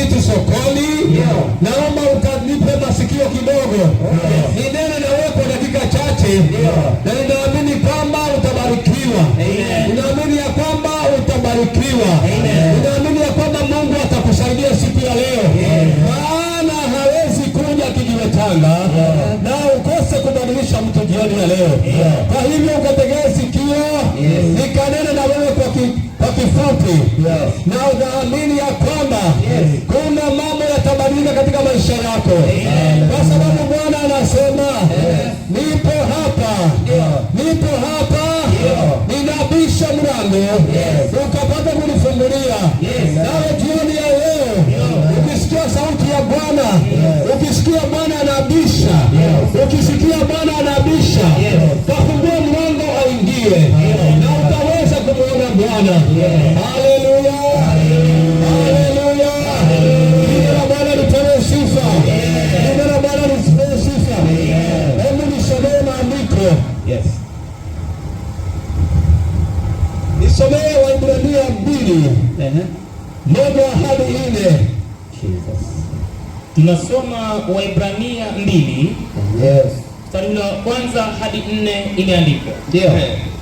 vitu sokoni. Naomba ukanipe masikio kidogo. Ninene na wewe kwa dakika chache. Na ninaamini kwamba utabarikiwa. Ninaamini ya kwamba utabarikiwa. Ninaamini ya kwamba Mungu atakusaidia siku ya leo. Maana hawezi kuja kijiwe tanga na ukose kubadilisha mtu jioni ya leo. Kwa hivyo ukategea sikio, nikanene na wewe kwa kifupi. Na unaamini ya kwamba kuna mambo yatabadilika katika maisha yako. Kwa sababu Bwana anasema nipo hapa. Nipo hapa. Ninabisha mlango. Ukapata kunifungulia. Nawe jioni ya leo ukisikia sauti ya Bwana, ukisikia Bwana anabisha, ukisikia Bwana anabisha, kafungua mlango aingie na utaweza kumuona Bwana. Haleluya. Haleluya. Jina la Bwana lipewe sifa. Jina la Bwana lipewe sifa. Hebu nisomee maandiko. Nisomee Waebrania 2:1-4. Tunasoma Waebrania 2 mstari wa kwanza hadi 4. Imeandikwa,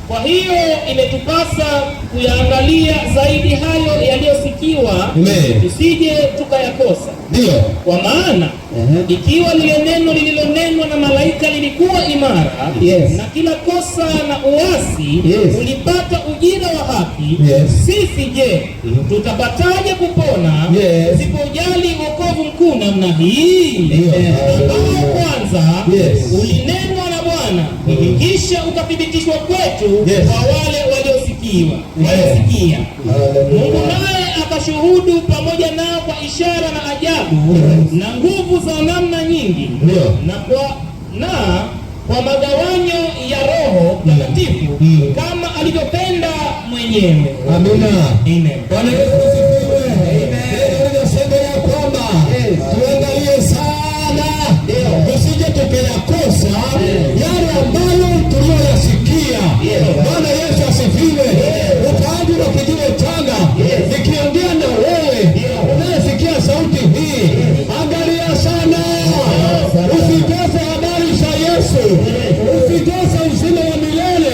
kwa hiyo imetupasa kuyaangalia zaidi hayo yaliyosikiwa, tusije tukayakosa. Kwa maana ikiwa lile neno lililonenwa na malaika lilikuwa imara, na kila kosa na uasi ulipata ujira wa haki, sisi je, tutapataje kupona usipojali wokovu mkuu namna hii, ambao kwanza ulinenwa na Bwana, kisha ukathibitishwa kwetu kwa wale waliosikia. Mungu naye akashuhudu pamoja nao kwa ishara na ajabu na nguvu za namna nyingi, na kwa magawanyo ya Roho Mtakatifu kama alivyopenda mwenyewe. Amina. Bwana Yesu asifiwe. Ninasema ya kwamba tuangalie sana tusije tukayakosa yale ambayo tuliyoyasikia. Bwana Yesu asifiwe. Ukaaji wa kijiwe tanga, nikiongea na wewe unayesikia sauti hii, angalia sana, usikose habari za Yesu, usikose uzima wa milele.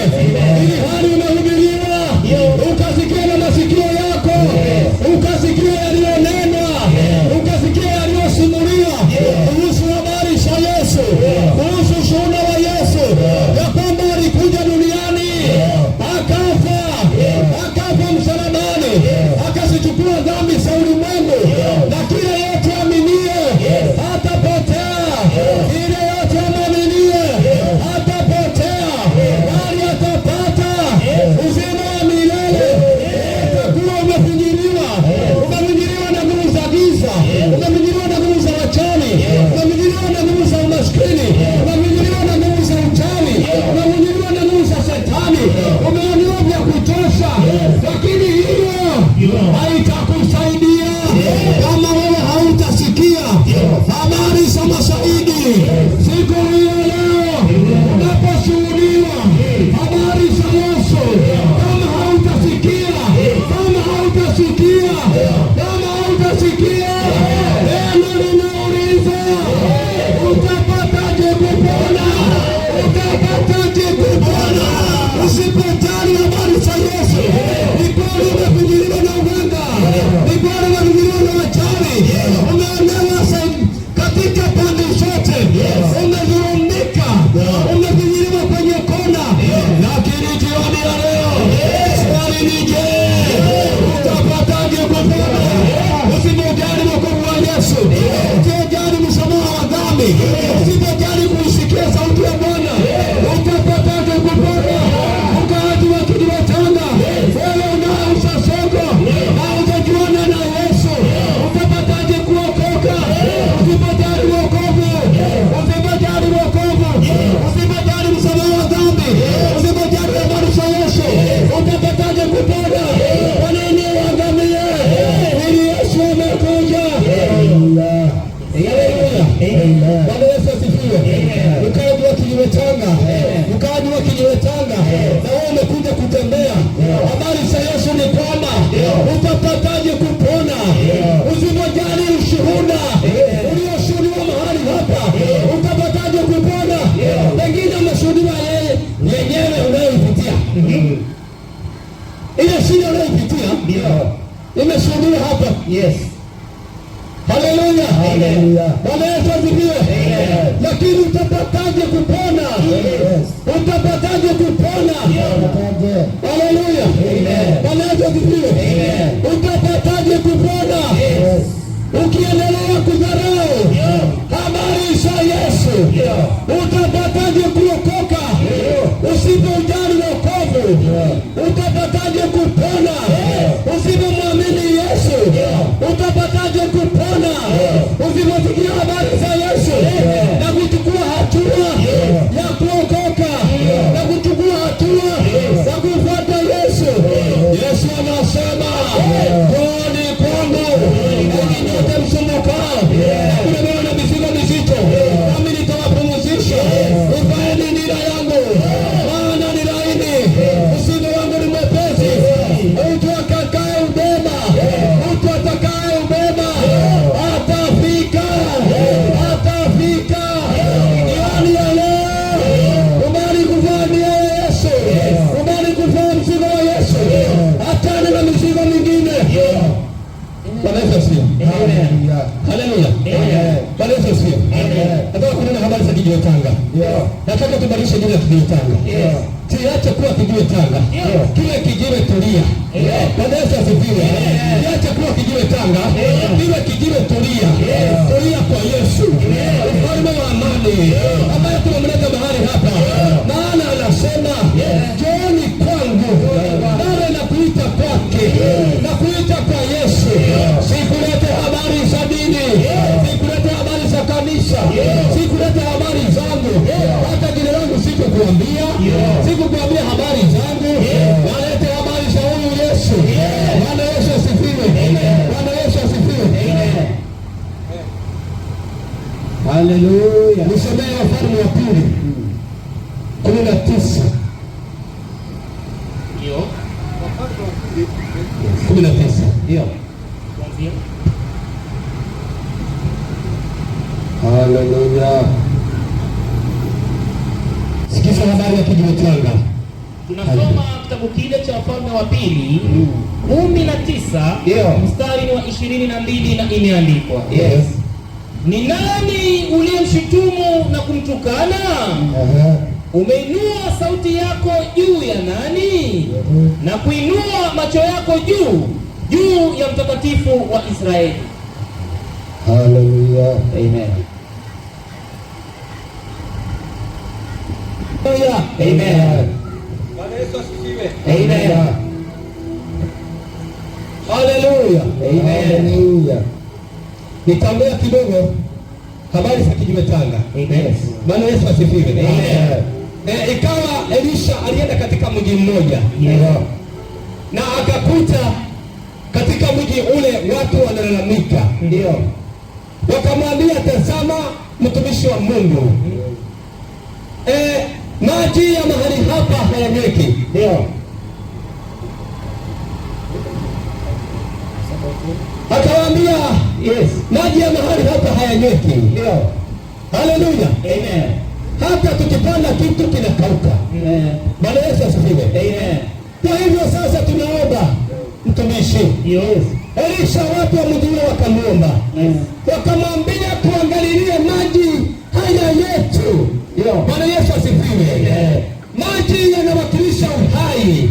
Ili hali unahubiriwa, ukasikia na masikio yako, ukasikia yaliyonenwa, ukasikia yaliyosimuliwa kuhusu habari za Yesu, kuhusu shuhuda wa Yesu ya kwamba alikuja duniani akafa msalabani, akasichukua dhambi za ulimwengu, na kila yote aminie hatapotea, kila yote aminie hatapotea, bali atapata uzima wa milele. Utakuwa umefinyiliwa na nguvu za giza, umefinyiliwa na nguvu za wachawi, umefinyiliwa na nguvu za umaskini, umefinyiliwa na nguvu za uchawi, umefinyiliwa na nguvu za Shetani, umeoniwa vya kutosha, lakini hiyo haitakusaidia kama wewe hautasikia habari za mashahidi. Siku hiyo leo unaposhuhudiwa habari za Yesu, kama hautasikia neno linauliza, utapataje kupona? Usipotali habari za Yesu. Ni kweli umefinyiliwa na uganga, ni kweli umefinyiliwa na wachawi, umeonewa katika pande zote, umedhulumika, umefinyiliwa kwenye kona, lakini jioni ya leo swali ni je, utapataje kupona? Usipojali wokovu wa Yesu, usipojali msamaha wa dhambi, usipojali kuisikia sauti ya Bwana, utapataje kupona? Ukaaji wa kijiwe tanga, wewe unaouza soko na utajuana na Yesu, utapataje kuokoka? Usipojali wokovu, usipojali msamaha wa dhambi, usipojali habari za Yesu, utapataje kupona? Kwa nini uangamie? Ili Yesu amekuja. Bwana Yesu asifiwe. Ukaaji wa kijiwe tanga, na wewe umekuja kutembea, habari za Yesu ni kwamba utapataje kupona? Usipojali Yes. Haleluya. Haleluya. Bwana Yesu asifiwe. Lakini utapataje kupona? Yes. Utapataje kupona? Haleluya. Bwana Yesu asifiwe. Utapataje kupona? Yes. Ukiendelea kudharau habari za Yesu, utapataje kuokoka? Usipojali wokovu, utapataje kupona? Usipomwamini Yesu, utapataje kupona? Usiposikia habari za Yesu na kuchukua hatua ya kuokoka na kuchukua hatua ya kufuata Yesu. Yesu anasema, njooni kwangu enyi nyote msumbukao na kulemewa na mizigo mizito, nami nitawapumzisha. Ivaeni nira yangu, maana ni laini, mzigo wangu ni mwepesi. Mtu atakaye ubeba atafika. Jioni ya leo, kubali kuvaa nia ya Yesu, kubali kuvaa mzigo wa Yesu, achana na mizigo mingine. Bwana Yesu asifiwe. Haleluya. Bwana Yesu asifiwe. Nataka kunena habari za Kijiwe Tanga. Nataka tubadilishe jina la Kijiwe Tanga. Tuache kuwa Kijiwe Tanga. Kile Kijiwe Tulia. Bwana Yesu asifiwe. Tuache kuwa Kijiwe Tanga. Kile Kijiwe Tulia. Tulia kwa Yesu. Ufalme wa amani ambaye tumemleta mahali hapa. Maana anasema, njooni kwangu. Nawe nakuita kwake. Nakuita kwa Yesu. Sikulete habari za dini. Sikulete habari za kanisa. Sikulete habari zangu. Hata jina langu sikukuambia. Sikukuambia habari zangu. Walete habari za huyu Yesu. Bwana Yesu asifiwe. Bwana Yesu asifiwe. Haleluya. Nisomee Wafalme wa Pili 19. Ndio. 19. Ndio. Haleluya. Sikiza habari ya Kijiwe Tanga. Tunasoma kitabu kile cha Wafalme wa Pili 19 mstari wa 22 na imeandikwa, Yes. Ni nani uliyemshutumu na kumtukana? Umeinua sauti yako juu ya nani? Na kuinua macho yako juu ya mtakatifu wa Israeli. Haleluya. Amen. Amen. Bwana Yesu asifiwe. Amen. Haleluya. Amen. Nitaongea kidogo habari za Kijiwe Tanga. Amen. Bwana Yesu asifiwe. Amen. Ikawa Elisha alienda katika mji mmoja. Na akakuta katika mji ule watu wanalalamika. Ndio. Wakamwambia, tazama mtumishi wa Mungu. Maji ya mahali hapa hayanyweki. Ndio. Akawaambia, yes, maji ya mahali hapa hayanyweki. Ndio. Haleluya. Amen. Hata tukipanda kitu kinakauka. Amen. Bwana Yesu asifiwe. Amen. Kwa hivyo sasa tunaomba mtumishi. Yes. Elisha watu wa mji ule wakamuomba. Yes. Wakamwambia, tuangalilie maji haya yetu. Bwana Yesu asifiwe. Amen. Maji yanawakilisha uhai.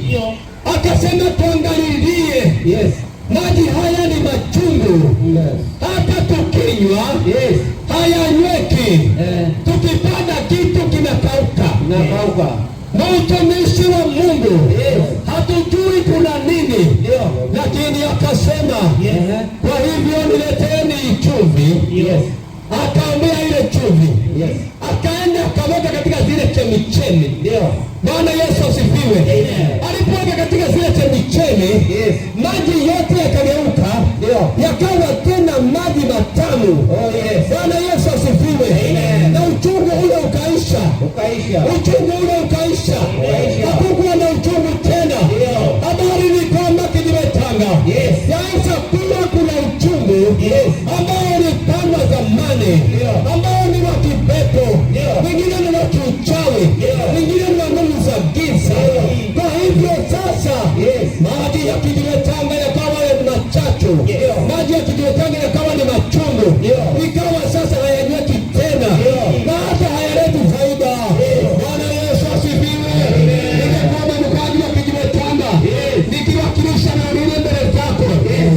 Akasema tuangalilie. Yes. Maji haya ni machungu. Yes. Hata tukinywa, yes, hayanyweki. Tukipanda kitu kinakauka. Na utumishi wa Mungu, yes, hatujui kuna nini. Lakini akasema, yes, kwa hivyo nileteni chumvi. Yes. Akaambia ile chumvi. Yes. Akaenda akaweka katika zile chemichemi. Ndio. Bwana Yesu asifiwe. Alipoweka katika zile chemichemi, yes, maji yote yakageuka, yakawa tena maji matamu. Yes. Bwana Yesu asifiwe. Na uchungu ule ukaisha. Uchungu ule ukaisha. Hakukuwa na uchungu tena. Habari ni kwamba Kijiwe Tanga, yes, yaisha kuwa kuna uchungu, yes, ambao ulipandwa zamani, ambao ni wa kipepo, wengine ni wa kiuchawi, wengine ni wa nguvu za giza. Kwa hivyo sasa, yes, maji ya Kijiwe Tanga yakawa machachu. macho, maji ya kijiwe changa yakawa ni machungu, ikawa sasa hayanyweki tena na hata hayaleti faida. Bwana Yesu asifiwe. Ningekuomba mkaji wa kijiwe changa nikiwakilisha na ulile mbele zako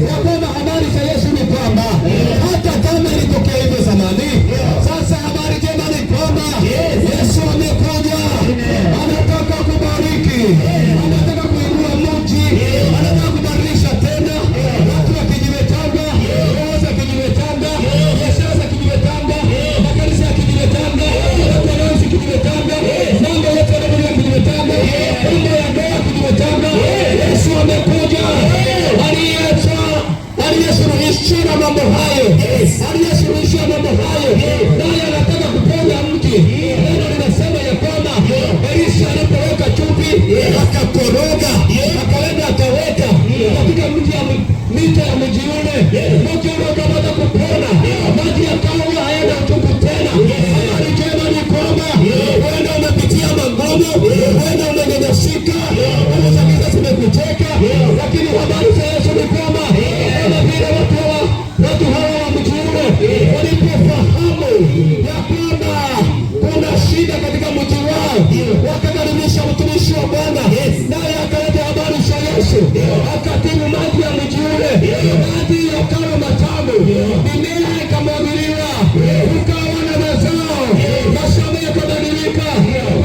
ya kwamba habari za Yesu ni kwamba hata kama ilitokea hivyo zamani, sasa habari njema ni kwamba Yesu amekuja, anataka kubariki, anataka kuinua mji, anataka kubadilisha tena watu wa kijiwe changa, roho za kijiwe changa, biashara za kijiwe changa, makanisa ya kijiwe changa, watu wanaoishi kijiwe changa, mambo yote yanayoendelea kijiwe changa, mambo ya ndoa kijiwe changa. Yesu amekuja, aliyesuluhisha mambo hayo, aliyesuluhisha mambo hayo, naye anataka kuponya mji. Neno linasema ya kwamba Elisha alipoweka chumvi akakoroga, akaenda akaweka katika mito ya mji ule, mji ule ukapata kupona, maji yakawa hayana uchungu tena. Habari njema ni kwamba huenda umepitia magumu, huenda umenyanyasika, nguvu za giza zimekucheka, lakini habari za Yesu ni kwamba kama vile watu hawa wa mji ule walipofahamu ya kwamba kuna shida katika mji wao, wakakaribisha mtumishi wa Bwana, naye akaleta habari za Yesu, akatibu maji ya mji ule, maji yakawa matamu, mimea ikamwagiliwa, ukawa na mazao, mashamba yakabadilika,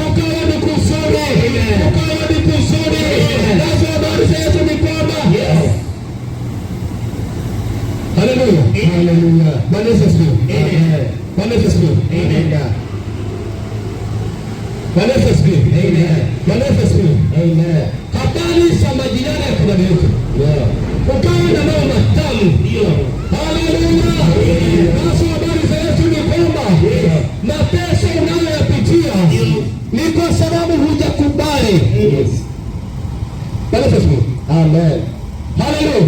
ukawa ni kuzuri, ukawa ni kuzuri. Nazo habari za Yesu ni kwamba haleluya, haleluya. Bwana Yesu asifiwe. Amen. Bwana Yesu asifiwe. Amen. Bwana Yesu asifiwe. Amen. Bwana Yesu asifiwe. Amen. Habari za majirani yakabadilika. Ukawa na mambo matamu. Haleluya. Basi habari za Yesu ni kwamba mateso unayoyapitia ni kwa sababu hujakubali. Bwana Yesu asifiwe. Amen. Haleluya.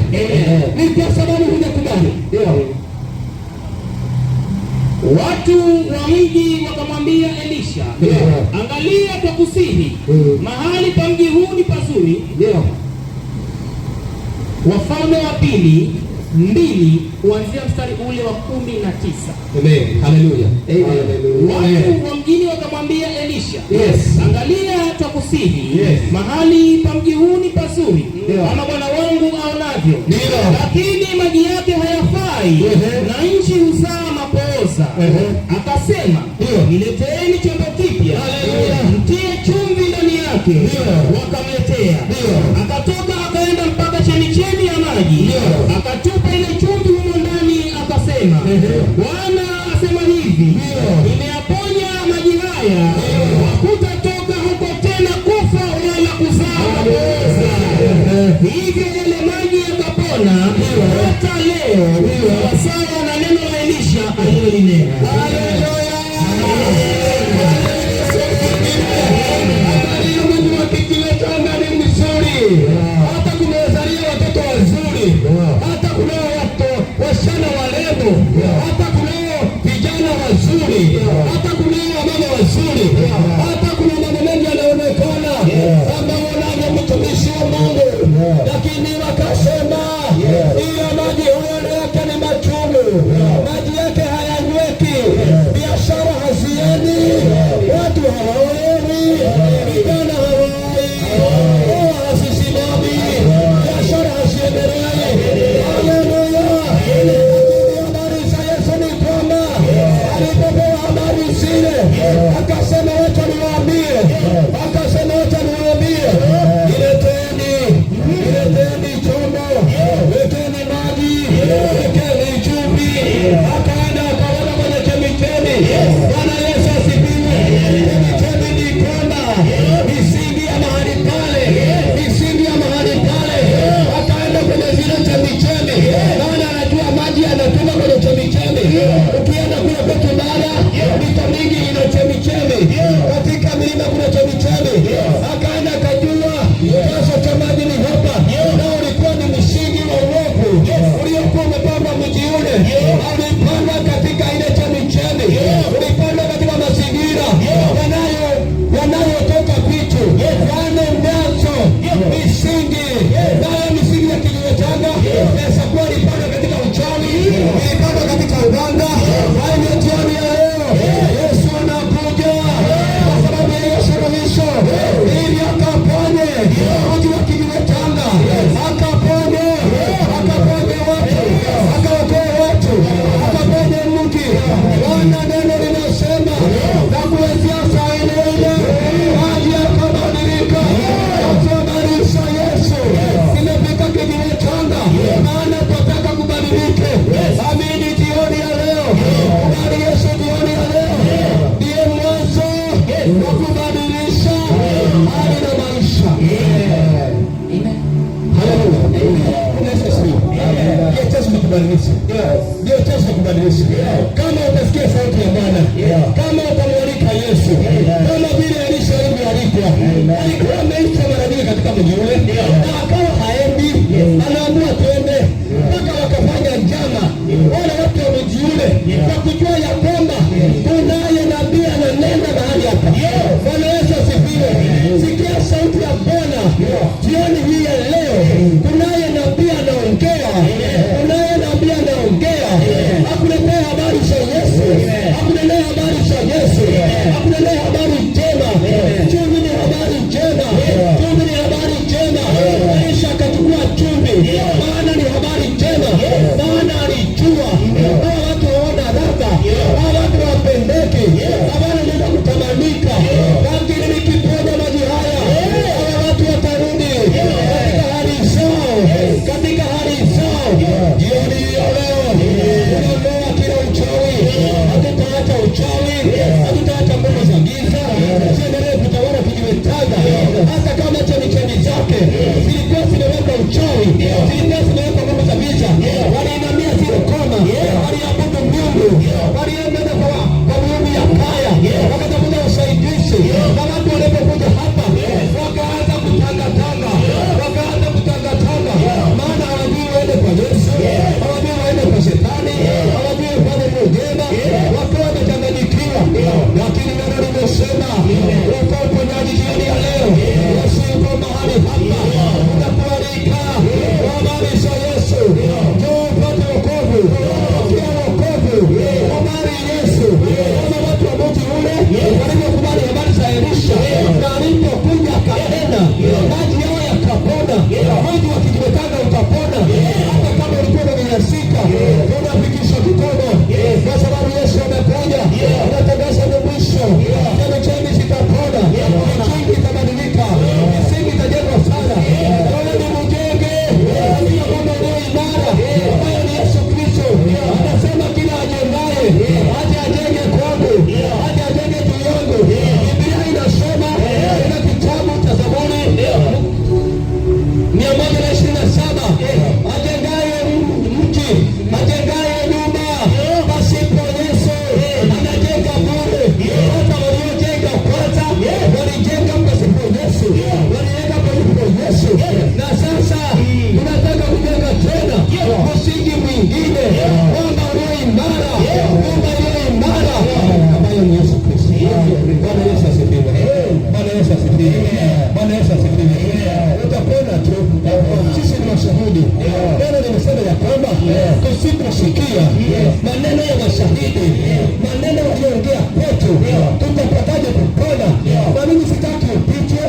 Ni kwa sababu hujakubali. Watu wa mji wakamwambia Elisha, angalia twakusihi, mahali pa mji huu ni pazuri. Wafalme wa Pili 2 kuanzia mstari ule wa 19. Amen. Haleluya. Watu wa mjini wakamwambia Elisha, angalia twakusihi, mahali pa mji huu ni pazuri kama bwana wangu aonavyo, lakini maji yake hayafai na nchi huzaa mapooza. Akasema, nileteeni chombo kipya, mtie chumvi ndani yake. Wakamletea. Akatoka akaenda mpaka chemichemi ya maji, akatupa ile chumvi humo ndani, akasema, Bwana asema hivi, nimeyaponya maji haya, hakutatoka huko tena kufa wala kuzaa mapooza. Hivyo yale maji yakapona hata leo, sawasawa na neno la Elisha alilolinena. Haleluya. Mungu wa kijiwe changa ni mzuri, hata kumezalia watoto wazuri, hata kunao wasichana warembo, hata kunao vijana wazuri, hata kunao wamama wazuri, hata kuna mambo mengi yanaonekana kama wanavyo mtumishi wa Mungu, lakini wakasema hiyo maji huyo yake ni machungu, maji yake hayanyweki, biashara haziendi, watu hawaolewi, vijana hawaoi, ndoa hazisimami, biashara haziendelei. Haleluya. Habari za Yesu ni kwamba alipopewa habari zile akasema wacha niwaambie, nileteni chombo, leteni maji, leteni chumvi. Akaenda akaweka kwenye chemichemi. Bwana Yesu asifiwe. Chemichemi ni kwamba misingi ya mahali pale, akaenda kwenye zile chemichemi, maana anajua maji yanatoka kwenye chemichemi. Ukienda kule kwetu Mara, mito mingi ina chemichemi, katika milima kuna chemichemi. Akaenda akajua chanzo cha maji ni hapa, na ulikuwa ni msingi wa uovu uliokuwa umepamba mji ule. Ulipanda katika ile chemichemi, ulipanda katika mazingira yanayotoka vitu yane mnazo misingi, nayo misingi ya kijiwe changa. Pesa kwa kubadilisha, ndio tosha kubadilisha. Kama utasikia sauti ya Bwana, kama utamwalika Yesu, kama vile Elisha alivyoalikwa, alikuwa ameitwa mara nyingi katika mji ule na akawa haendi, anaamua twende, mpaka wakafanya njama wale watu wa mji ule kwa kujua ya kwamba kunaye nabii ananena mahali hapa. Bwana Yesu asifiwe. Sikia sauti ya Bwana jioni hii ya leo. Kunaye nabii anaongea, kunaye nabii anaongea, akuletea habari za Yesu, akuletea habari za Yesu, akuletea habari njema. Chumvi ni habari njema, chumvi ni habari njema. Elisha akachukua chumvi, maana ni habari njema, maana alijua hawa watu waona haraka, hawa watu wapendeke, habari nenda kutamanika, lakini nikiponya maji haya hawa watu watarudi katika hali zao, katika hali zao. Jioni ya leo tunaondoa kila uchawi, hatutaacha uchawi, hatutaacha nguvu za giza ziendelee kutawala kijiwetaga, hata kama chemichemi zake zilikuwa zimeweka uchawi, zilikuwa zimeweka nguvu za giza. Waliinamia zile koma, waliabudu miungu, walienda kwa miungu ya kaya, wakatafuta usaidizi, na watu walipokuja hapa wakaanza kutangatanga, wakaanza kutangatanga, maana hawajui waende kwa Yesu, hawajui waende kwa Shetani, hawajui wafanye mujema, wakawa wamechanganyikiwa. Lakini neno limesema uko uponyaji jioni ya leo. Yesu yuko mahali hapa, utakualika kwa habari za Yesu. Njoo upate wokovu, pokea wokovu, habari Yesu. Kama watu wa mji ule walivyokubali habari za Elisha, na alipokuja akanena, maji yao yakapona, mji wa kijiwetaga utapona. Hata kama ulikuwa umenyanyasika, unafikisha kikomo, kwa sababu Yesu amekuja. Unatangaza ni mwisho, chemchemi zitapona, misingi itabadilika, misingi itajengwa sana. Wewe ni mjenge katika kwamba ndio imara ambayo ni Yesu Kristo. Anasema kila ajengaye aje ajenge kwangu, aje ajenge juu yangu. Biblia inasema katika kitabu cha Zaburi 127, ajengaye mji, ajengaye nyumba pasipo Yesu anajenga bure. Hata waliojenga kwanza walijenga pasipo Yesu, walijenga pasipo Yesu, na sasa tunataka kujenga tena msingi mwingine, kwamba ulio imara, nyumba iliyo imara ambayo ni Yesu Kristo. Bwana Yesu asifiwe. Bwana Yesu asifiwe. Bwana Yesu asifiwe. Utapona tu, sisi ni mashahidi. Neno limesema ya kwamba tusiposikia maneno ya mashahidi, maneno waliongea kwetu, tutapataje kupona? Na mimi sitaki upite.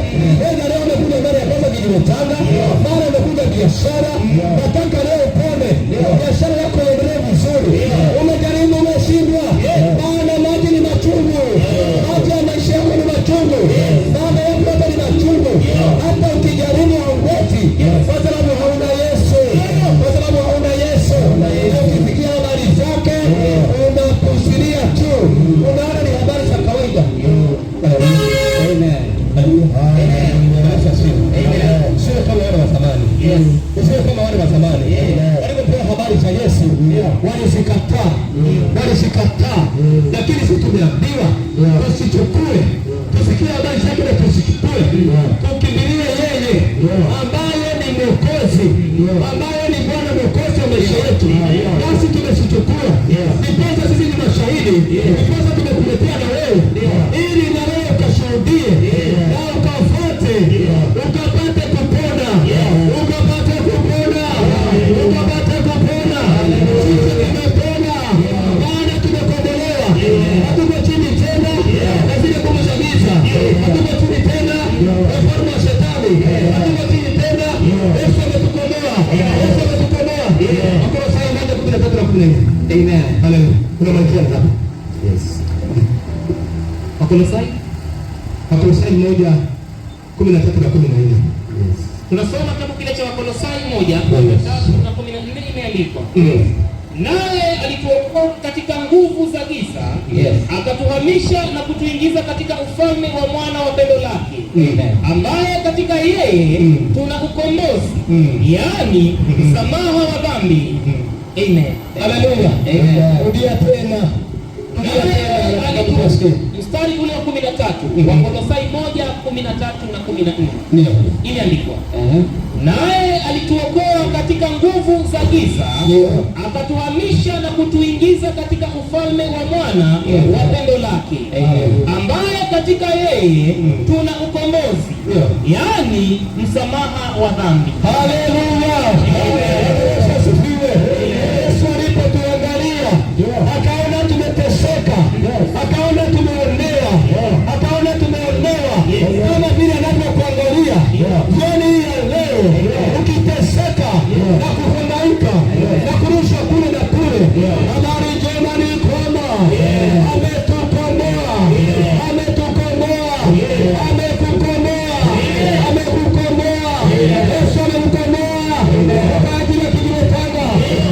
Wewe leo umekuja mbele ya kwanza kijiwetaga, mara umekuja biashara, nataka leo upone, biashara yako iendelee vizuri. Umejaribu, umeshindwa, maana maji ni machungu, maji ya maisha yako ni machungu, maana yako hapa ni machungu. Hata ukijaribu hauwezi, kwa sababu hauna Yesu, kwa sababu hauna Yesu. Ukifikia habari zake unapusilia tu, unaona ni habari za kawaida. Sio kama wale wa zamani, sio kama wale wa zamani walipopewa habari za Yesu walizikataa, lakini sisi tumeambiwa tusichukue, tusikie habari zake na tusichukue, tukimbilie yeye ambaye ni Mwokozi, ambaye ni Bwana Mwokozi wa maisha yetu. Basi tumesichukua, ndiposa sisi ni mashahidi, ndiposa tumekuletea na wewe, ili na wewe ukashuhudie na ukafuate, ukapate kupona, ukapate kupona, ukapate kupona. Sisi tumepona, maana tumekombolewa, hatuko chini tena na zile nguvu za giza, hatuko chini tena ufalme wa Shetani, hatuko chini tena. Yesu ametukomboa, Yesu ametukomboa. Wakolosai 1:13-14. Amen. Haleluya. Kuna majina hapa. Yes. Wakolosai 1:13-14. Yes. Tunasoma kitabu kile cha Wakolosai 1:13-14, imeandikwa naye alituokoa katika nguvu za giza, akatuhamisha na kutuingiza katika ufalme wa mwana wa pendo lake, ambaye katika yeye tuna ukombozi, yaani msamaha wa dhambi, Amen. Haleluya. Rudia tena. Mstari ule wa 13 wa Kolosai 1:13 na 14. Ndio. Iliandikwa. Naye alituokoa katika nguvu za giza, akatuhamisha na kutuingiza katika ufalme wa mwana wa pendo lake, ambaye katika yeye tuna ukombozi, yaani msamaha wa dhambi. Haleluya. Yesu alipotuangalia akaona tumeteseka, akaona tumeonewa, akaona tumeonewa kama vile anavyokuangalia jioni hii ya leo. Ukiteseka na kuhangaika na kurushwa kule na kule, habari njema ni kwamba ametukomboa, ametukomboa, amekukomboa, amekukomboa. Yesu amekukomboa kwa ajili ya kijiwe tanga.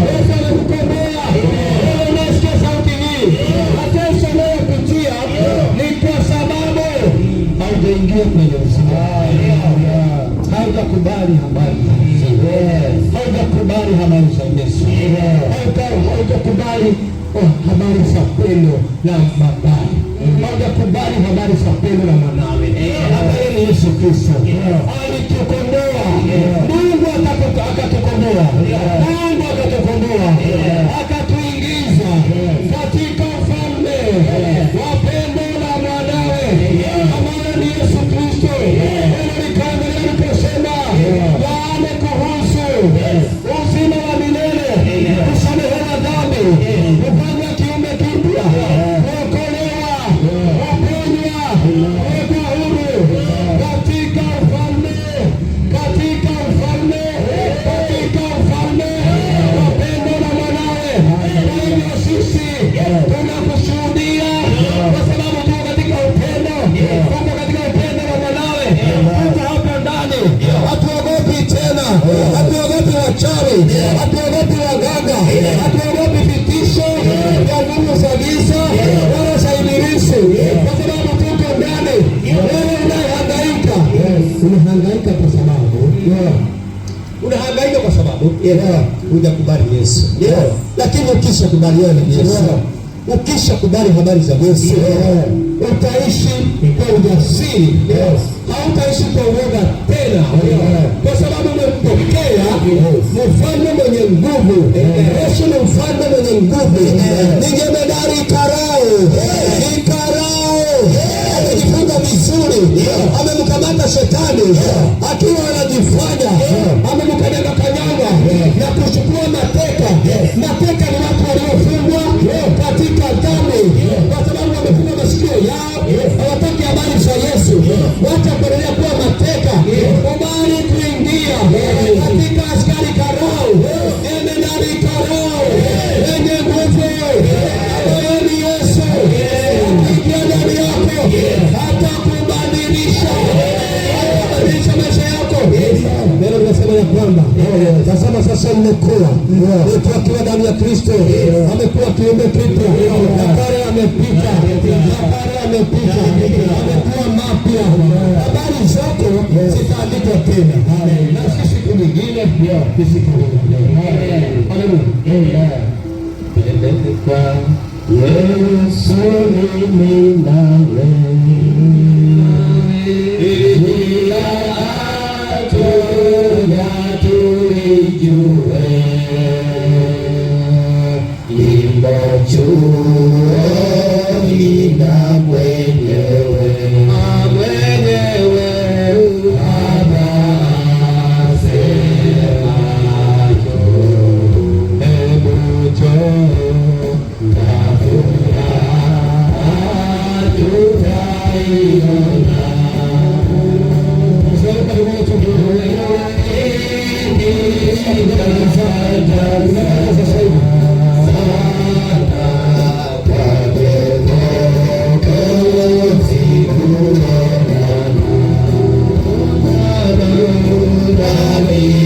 Yesu amekukomboa. Wewe unasikia sauti hii, mateso unayopitia ni kwa sababu haujaingia kwenye uzima, haujakubali habari za Yesu, haujakubali habari za Yesu, haujakubali habari za pendo la Baba, haujakubali habari za pendo la mwanawe ambaye ni Yesu Kristo. Alitukomboa, Mungu akatukomboa, Mungu akatukomboa, akatuingiza katika ufalme wa pendo la mwanawe ambaye ni Yesu Kristo. Nikaangalia aliposema yaani kuhusu uzima wa milele, kusamehewa dhambi, kufanywa kiumbe kipya, kuokolewa, kuponywa, kuwekwa huru katika ufalme, katika ufalme, katika ufalme wa pendo la mwanawe. Kwa hivyo sisi tunakushuhudia kwa sababu tuko katika upendo, tuko katika upendo wa mwanawe. Hata hapa ndani hatuogopi tena, hatuogopi wachawi, hatuogopi waganga, hatuogopi vitisho vya nguvu za giza wala za ibilisi, kwa sababu tuko ndani. Wewe unahangaika, unahangaika kwa sababu unahangaika kwa sababu hujakubali Yesu. Lakini ukisha kubaliana na Yesu, ukisha kubali habari za Yesu, utaishi kwa ujasiri, hautaishi kwa uoga tena, kwa sababu umempokea mfalme mwenye nguvu. Yesu ni mfalme mwenye nguvu, ni jemedari karao, ni karao, amejifunga vizuri, amemkamata shetani akiwa anajifanya, amemkanyaga kanyaga na kuchukua mateka. Mateka ni watu waliofungwa katika dhambi, kwa sababu wamefunga masikio yao, hawataki habari za Yesu, wacha kuendelea kuwa mateka. Kubali kuingia katika askari karao, jemedari karao wenye nguvu ambaye ni Yesu. Akiingia ndani yako hatakubadilisha, hatabadilisha maisha yako. Neno linasema ya kwamba tazama sasa mmekuwa mtu akiwa ndani ya Kristo, amekuwa kiumbe kipya, na kale amepita, na kale amepita, amekuwa mapya. Habari zako zitaandikwa tena, na sisi siku nyingine siku nyingine. Haleluya. Kwa Yesu mimi nawe Amen.